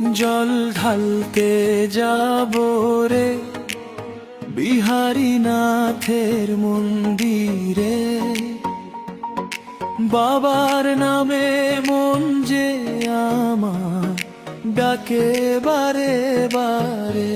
জল ঢালতে যাব রে বিহারী নাথের মন্দিরে, বাবার নামে মন যে আমার ডাকে বারে বারে।